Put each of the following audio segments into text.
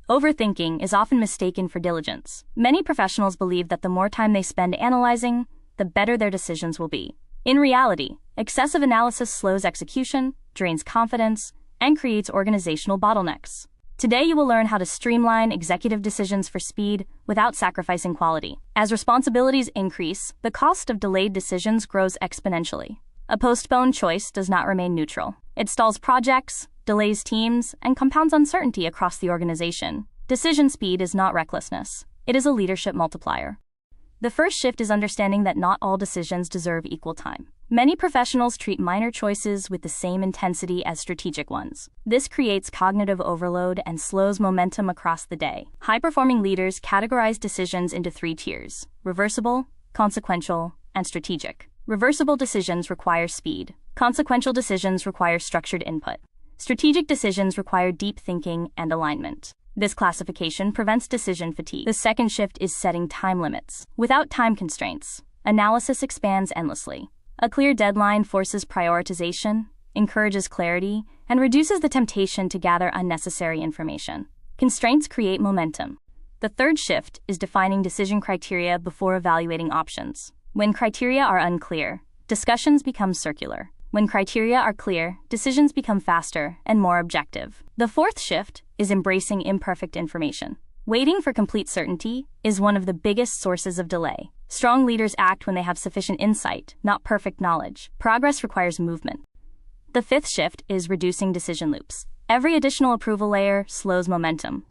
Overthinking is often mistaken for diligence. Many professionals believe that the more time they spend analyzing, the better their decisions will be. In reality, excessive analysis slows execution, drains confidence, and creates organizational bottlenecks. Today you will learn how to streamline executive decisions for speed without sacrificing quality. As responsibilities increase, the cost of delayed decisions grows exponentially. A postponed choice does not remain neutral. It stalls projects, delays teams, and compounds uncertainty across the organization. Decision speed is not recklessness. It is a leadership multiplier. The first shift is understanding that not all decisions deserve equal time. Many professionals treat minor choices with the same intensity as strategic ones. This creates cognitive overload and slows momentum across the day. High-performing leaders categorize decisions into 3 tiers: reversible, consequential, and strategic. Reversible decisions require speed. Consequential decisions require structured input. Strategic decisions require deep thinking and alignment. This classification prevents decision fatigue. The second shift is setting time limits. Without time constraints, analysis expands endlessly. A clear deadline forces prioritization, encourages clarity, and reduces the temptation to gather unnecessary information. Constraints create momentum. The third shift is defining decision criteria before evaluating options. When criteria are unclear, discussions become circular. When criteria are clear, decisions become faster and more objective. The fourth shift is embracing imperfect information. Waiting for complete certainty is one of the biggest sources of delay. Strong leaders act when they have sufficient insight, not perfect knowledge. Progress requires movement. The fifth shift is reducing decision loops. Every additional approval layer slows momentum.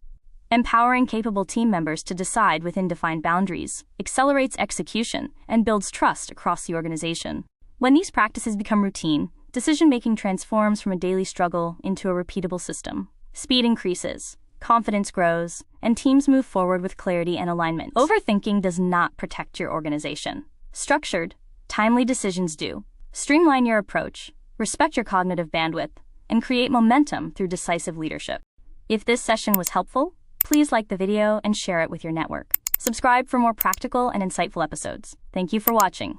Empowering capable team members to decide within defined boundaries accelerates execution and builds trust across the organization. When these practices become routine, decision-making transforms from a daily struggle into a repeatable system. Speed increases, confidence grows, and teams move forward with clarity and alignment. Overthinking does not protect your organization. Structured, timely decisions do. Streamline your approach, respect your cognitive bandwidth, and create momentum through decisive leadership. If this session was helpful, please like the video and share it with your network. Subscribe for more practical and insightful episodes. Thank you for watching.